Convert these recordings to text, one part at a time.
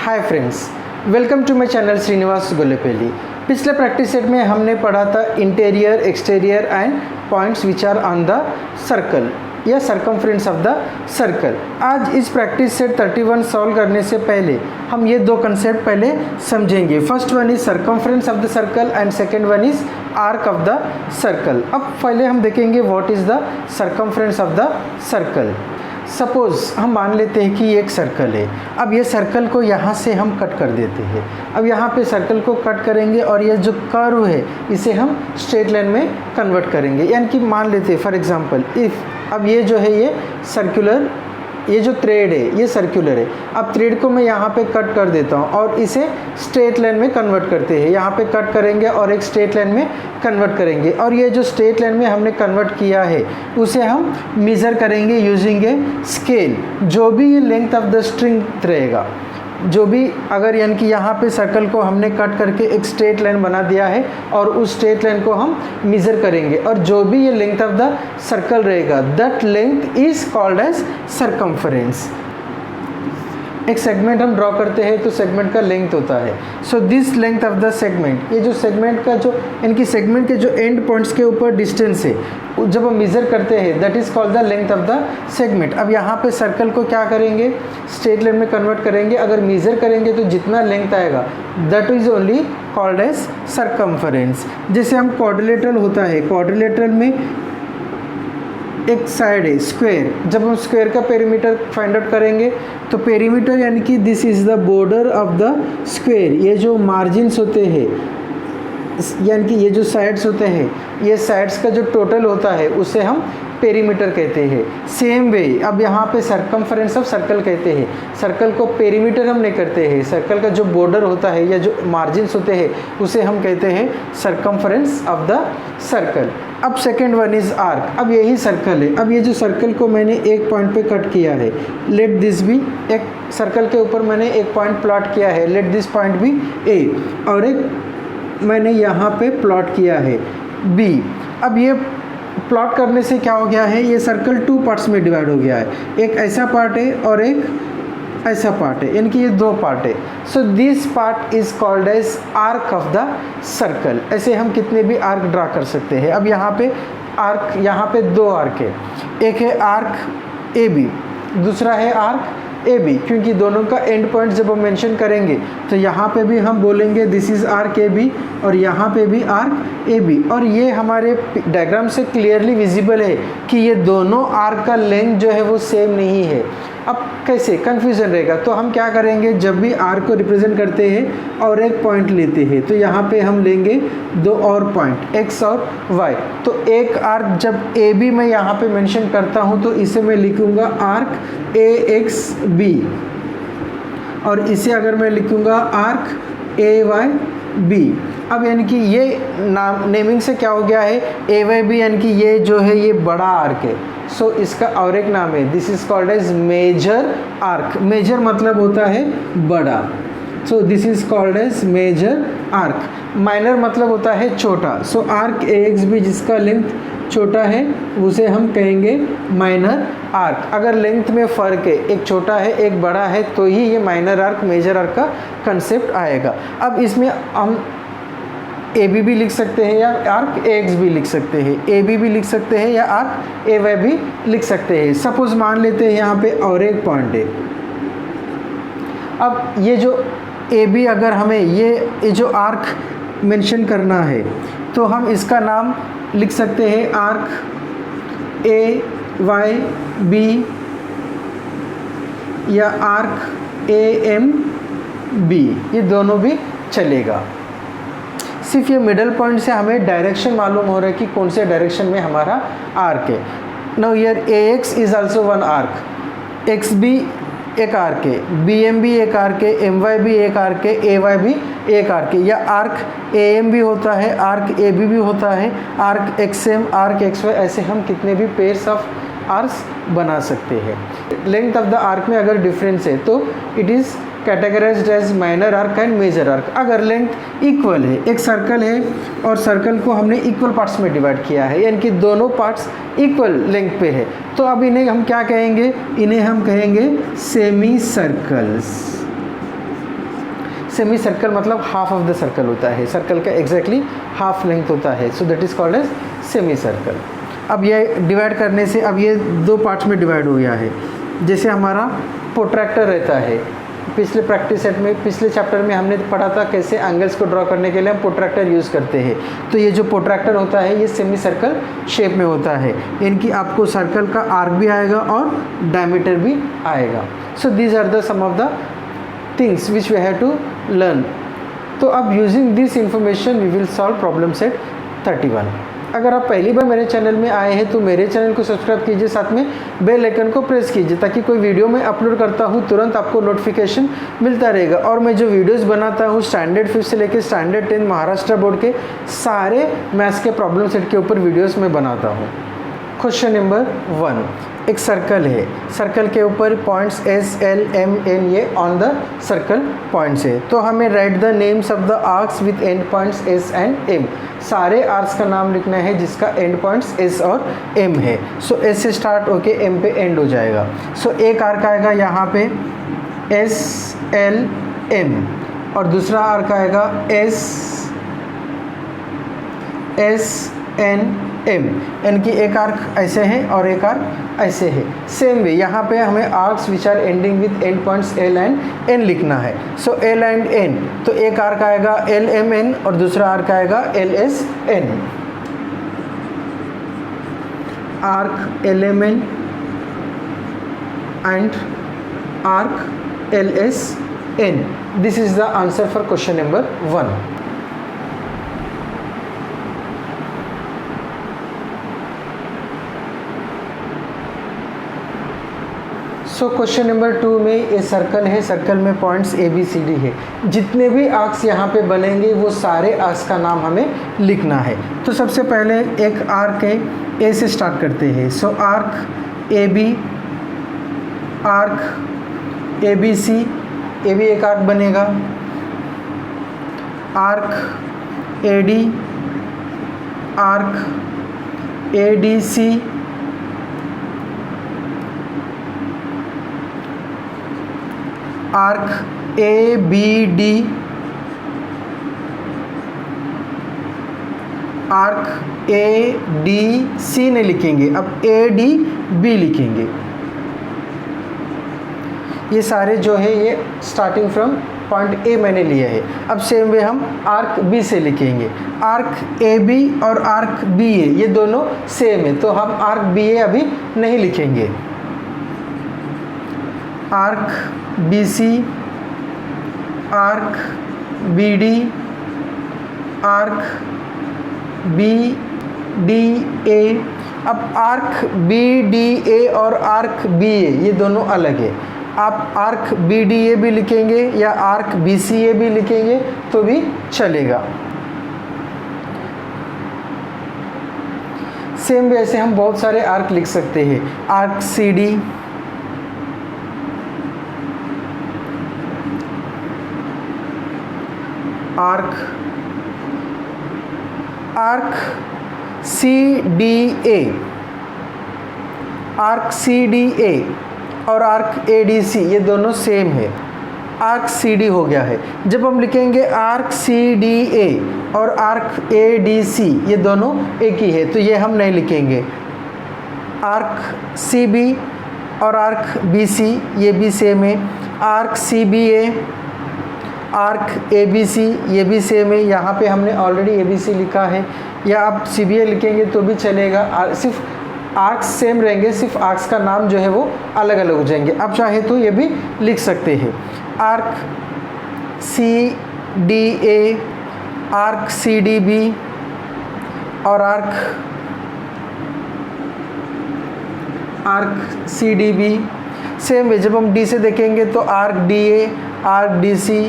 Hi friends, welcome to my channel Srinivas Golepeli. पिछले practice set में हमने पढ़ा था interior, exterior and points which are on the circle या सर्कमफ्रेंस ऑफ द सर्कल। आज इस प्रैक्टिस सेट 31 सॉल्व करने से पहले हम ये दो कंसेप्ट पहले समझेंगे। First one is circumference of the circle and second one is arc of the circle. अब पहले हम देखेंगे what is the circumference of the circle. Suppose हम मान लेते हैं कि ये एक सर्कल है। अब ये सर्कल को यहाँ से हम कट कर देते हैं। अब यहाँ पे सर्कल को कट करेंगे और ये जो कर्व है इसे हम स्ट्रेट लाइन में कन्वर्ट करेंगे। यानी कि मान लेते हैं फॉर एग्जांपल इफ़ अब ये जो है ये सर्कुलर, ये जो थ्रेड है ये सर्कुलर है। अब थ्रेड को मैं यहाँ पे कट कर देता हूँ और इसे स्ट्रेट लाइन में कन्वर्ट करते हैं। यहाँ पे कट करेंगे और एक स्ट्रेट लाइन में कन्वर्ट करेंगे और ये जो स्ट्रेट लाइन में हमने कन्वर्ट किया है उसे हम मेज़र करेंगे यूजिंग ए स्केल। जो भी ये लेंथ ऑफ द स्ट्रिंग रहेगा, जो भी अगर यानी कि यहाँ पे सर्कल को हमने कट करके एक स्ट्रेट लाइन बना दिया है और उस स्ट्रेट लाइन को हम मेज़र करेंगे और जो भी ये लेंथ ऑफ द सर्कल रहेगा that length is called as circumference. एक सेगमेंट हम ड्रॉ करते हैं तो सेगमेंट का लेंथ होता है। So this length of the segment, ये जो सेगमेंट का जो इनकी सेगमेंट के जो एंड पॉइंट्स के ऊपर डिस्टेंस है जब हम मेज़र करते हैं that is called the length of the segment. अब यहाँ पे सर्कल को क्या करेंगे, स्ट्रेट लाइन में कन्वर्ट करेंगे। अगर मेज़र करेंगे तो जितना लेंथ आएगा that is only called as circumference. जैसे हम क्वाड्रिलेटरल होता है, क्वाड्रिलेटरल में एक साइड है स्क्वायर। जब हम स्क्वायर का पेरीमीटर फाइंड आउट करेंगे तो पेरीमीटर यानी कि this is the border of the square. ये जो मार्जिन्स होते हैं यानी कि ये जो साइड्स होते हैं, ये साइड्स का जो टोटल होता है उसे हम पेरीमीटर कहते हैं। सेम वे अब यहाँ पे सर्कमफरेंस ऑफ सर्कल कहते हैं। सर्कल को पेरीमीटर हम नहीं करते हैं, सर्कल का जो बॉर्डर होता है या जो मार्जिन्स होते हैं उसे हम कहते हैं सर्कमफरेंस ऑफ द सर्कल। अब सेकेंड वन इज आर्क। अब यही सर्कल है। अब ये जो सर्कल को मैंने एक पॉइंट पे कट किया है, लेट दिस बी, एक सर्कल के ऊपर मैंने एक पॉइंट प्लॉट किया है, लेट दिस पॉइंट बी ए, और एक मैंने यहाँ पे प्लॉट किया है बी। अब ये प्लॉट करने से क्या हो गया है, ये सर्कल टू पार्ट्स में डिवाइड हो गया है। एक ऐसा पार्ट है और एक ऐसा पार्ट है, यानी कि ये दो पार्ट है। So this part is called as arc of the circle. ऐसे हम कितने भी आर्क ड्रा कर सकते हैं। अब यहाँ पे आर्क, यहाँ पे दो आर्क है, एक है आर्क ए बी, दूसरा है आर्क ए बी, क्योंकि दोनों का एंड पॉइंट जब हम मेंशन करेंगे तो यहाँ पे भी हम बोलेंगे this is arc A B और यहाँ पे भी आर्क ए बी। और ये हमारे डायग्राम से क्लियरली विजिबल है कि ये दोनों आर्क का लेंथ जो है वो सेम नहीं है। अब कैसे कन्फ्यूज़न रहेगा, तो हम क्या करेंगे, जब भी आर्क को रिप्रेजेंट करते हैं और एक पॉइंट लेते हैं तो यहाँ पे हम लेंगे दो और पॉइंट x और y। तो एक आर्क जब ए बी मैं यहाँ पे मेंशन करता हूँ तो इसे मैं लिखूँगा आर्क ए एक्स बी, और इसे अगर मैं लिखूँगा आर्क ए वाई बी। अब यानी कि ये नाम नेमिंग से क्या हो गया है, ए वाई बी, यानी कि ये जो है ये बड़ा आर्क है। सो इसका और एक नाम है, this is called as major arc. Major मतलब होता है बड़ा, so this is called as major arc. Minor मतलब होता है छोटा। So arc A X B जिसका लेंथ छोटा है उसे हम कहेंगे माइनर आर्क। अगर लेंथ में फ़र्क है, एक छोटा है एक बड़ा है, तो ही ये माइनर आर्क मेजर आर्क का कंसेप्ट आएगा। अब इसमें हम ए बी भी लिख सकते हैं या आर्क ए एक्स भी लिख सकते हैं, ए बी भी लिख सकते हैं या आर्क ए वाई भी लिख सकते हैं। सपोज मान लेते हैं यहाँ पे और एक पॉइंट है। अब ये जो ए बी अगर हमें ये जो आर्क मेंशन करना है तो हम इसका नाम लिख सकते हैं आर्क ए वाई बी या आर्क ए एम बी, ये दोनों भी चलेगा। सिर्फ ये मिडल पॉइंट से हमें डायरेक्शन मालूम हो रहा है कि कौन से डायरेक्शन में हमारा आर्क है। Now here A X is also one arc, X B एक आर्क है, बी एम भी एक आर्क है, एम वाई भी एक आर्क है, ए वाई भी एक आर्क है। या आर्क ए एम भी होता है, आर्क ए बी भी होता है, arc X M, arc X Y, ऐसे हम कितने भी पेयर्स ऑफ आर्क्स बना सकते हैं। लेंथ ऑफ द आर्क में अगर डिफरेंस है तो it is categorized as minor arc and major arc. अगर लेंथ इक्वल है, एक सर्कल है और सर्कल को हमने इक्वल पार्ट्स में डिवाइड किया है, यानी कि दोनों पार्ट्स इक्वल लेंथ पे है, तो अब इन्हें हम क्या कहेंगे, इन्हें हम कहेंगे सेमी सर्कल्स। सेमी सर्कल मतलब हाफ ऑफ द सर्कल होता है, सर्कल का एग्जैक्टली हाफ लेंथ होता है, so that is called as semi circle. अब ये डिवाइड करने से अब ये दो पार्ट्स में डिवाइड हो गया है। जैसे हमारा प्रोट्रैक्टर रहता है, पिछले प्रैक्टिस सेट में, पिछले चैप्टर में हमने पढ़ा था कैसे एंगल्स को ड्रॉ करने के लिए हम प्रोट्रैक्टर यूज़ करते हैं। तो ये जो प्रोट्रैक्टर होता है ये सेमी सर्कल शेप में होता है, इनकी आपको सर्कल का आर्क भी आएगा और डायमीटर भी आएगा। So these are the some of the things which we have to learn. तो अब using this information we will solve problem set 31। अगर आप पहली बार मेरे चैनल में आए हैं तो मेरे चैनल को सब्सक्राइब कीजिए, साथ में बेल आइकन को प्रेस कीजिए ताकि कोई वीडियो मैं अपलोड करता हूँ तुरंत आपको नोटिफिकेशन मिलता रहेगा। और मैं जो वीडियोस बनाता हूँ स्टैंडर्ड 5 से लेकर स्टैंडर्ड 10 महाराष्ट्र बोर्ड के सारे मैथ्स के प्रॉब्लम सेट के ऊपर वीडियोस मैं बनाता हूँ। क्वेश्चन नंबर 1, एक सर्कल है, सर्कल के ऊपर points S, L, M, N ये ऑन द सर्कल पॉइंट्स है। तो हमें right the names of the arcs with end points S and M। सारे आर्क्स का नाम लिखना है जिसका एंड पॉइंट्स S और M है। सो S से स्टार्ट होके M पे एंड हो जाएगा। सो एक आर्क आएगा यहाँ पे S, L, M और दूसरा आर्क आएगा S, N, M। इनकी एक आर्क ऐसे है और एक आर्क ऐसे है। सेम वे यहाँ पे हमें arcs which are ending with end points L and N लिखना है। सो L एंड N, तो एक आर्क आएगा L, M, N और दूसरा आर्क आएगा L, S, N। Arc L, M, N and arc L, S, N। This is the answer for question number 1। So question number 2 में ये सर्कल है, circle में पॉइंट्स ABCD है। जितने भी आर्क्स यहाँ पे बनेंगे वो सारे आर्क्स का नाम हमें लिखना है। तो सबसे पहले एक आर्क है, A से स्टार्ट करते हैं। सो आर्क AB, आर्क ABC, ये भी एक आर्क बनेगा। Arc AD, arc ADC, arc ABD, arc ADC नहीं लिखेंगे, अब ADB लिखेंगे। ये सारे जो है ये स्टार्टिंग फ्रॉम पॉइंट A मैंने लिया है। अब सेम वे हम आर्क B से लिखेंगे। आर्क AB और आर्क BA ये दोनों सेम है, तो हम आर्क BA अभी नहीं लिखेंगे। Arc BC, arc BD, arc BDA। अब आर्क BDA और आर्क BA ये दोनों अलग है। आप आर्क BDA भी लिखेंगे या आर्क BCA भी लिखेंगे तो भी चलेगा। सेम वैसे हम बहुत सारे आर्क लिख सकते हैं। Arc CD, arc CDA, arc CDA और आर्क ADC ये दोनों सेम है। आर्क CD हो गया है। जब हम लिखेंगे आर्क CDA और आर्क ADC ये दोनों एक ही है, तो ये हम नहीं लिखेंगे। आर्क CB और आर्क BC ये भी सेम है। आर्क CBA, आर्क ABC ये भी सेम है। यहाँ पे हमने ऑलरेडी ABC लिखा है, या आप CBA लिखेंगे तो भी चलेगा। सिर्फ आर्क्स सेम रहेंगे, सिर्फ आर्क्स का नाम जो है वो अलग अलग हो जाएंगे। आप चाहे तो ये भी लिख सकते हैं। आर्क CDA, आर्क CDB और आर्क CDB सेम है। जब हम D से देखेंगे तो arc DA, arc DC,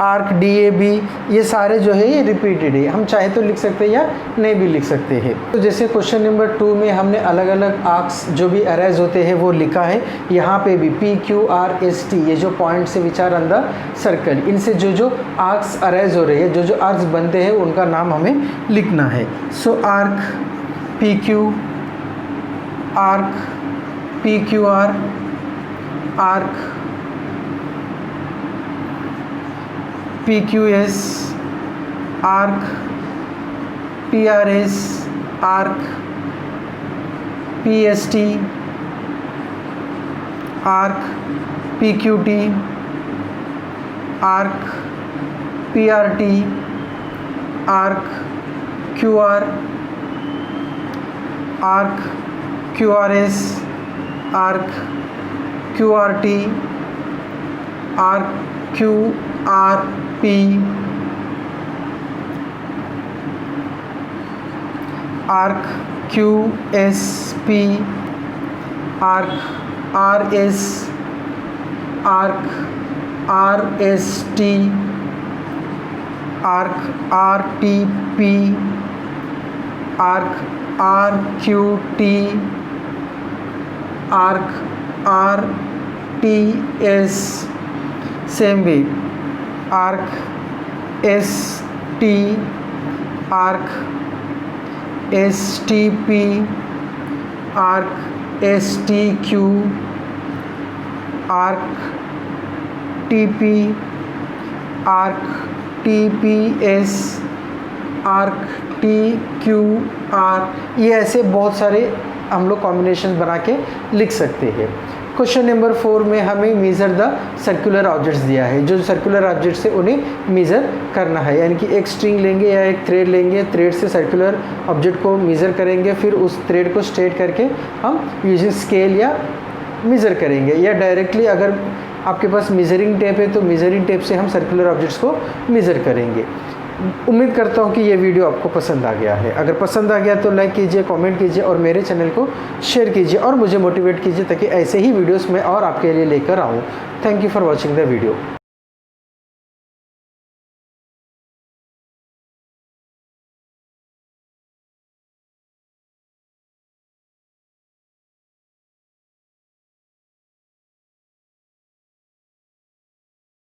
arc DAB ये सारे जो है ये रिपीटेड है। हम चाहे तो लिख सकते हैं या नहीं भी लिख सकते हैं। तो जैसे क्वेश्चन नंबर 2 में हमने अलग अलग आर्क्स जो भी अरेज होते हैं वो लिखा है। यहाँ पे भी PQRST ये जो पॉइंट्स है which are on the circle, इनसे जो जो आर्क्स अरेज हो रहे हैं, जो जो आर्क्स बनते हैं उनका नाम हमें लिखना है। So arc PQ, arc PQR, arc PQS, arc, PRS, arc, PST, arc, PQT, arc, PRT, arc, QR, arc, QRS, arc, QRT, arc, QRP, arc, QSP, arc, RS, arc, RST, arc, RTP, arc, RQT, arc, RTS, same way, arc, ST, arc, STP, arc, STQ, arc, TP, arc, TPS, arc, TQR। ये ऐसे बहुत सारे हम लोग combination बना के लिख सकते हैं। क्वेश्चन नंबर 4 में हमें मेज़र द सर्कुलर ऑब्जेक्ट्स दिया है। जो सर्कुलर ऑब्जेक्ट्स है उन्हें मेज़र करना है, यानी कि एक स्ट्रिंग लेंगे या एक थ्रेड लेंगे, थ्रेड से सर्कुलर ऑब्जेक्ट को मेज़र करेंगे, फिर उस थ्रेड को स्ट्रेट करके हम यूजिंग स्केल या मेज़र करेंगे, या डायरेक्टली अगर आपके पास मेज़रिंग टेप है तो मेज़रिंग टेप से हम सर्कुलर ऑब्जेक्ट्स को मेज़र करेंगे। उम्मीद करता हूँ कि ये वीडियो आपको पसंद आ गया है। अगर पसंद आ गया तो लाइक कीजिए, कमेंट कीजिए और मेरे चैनल को शेयर कीजिए और मुझे मोटिवेट कीजिए ताकि ऐसे ही वीडियोस मैं और आपके लिए लेकर आऊँ। Thank you for watching the video.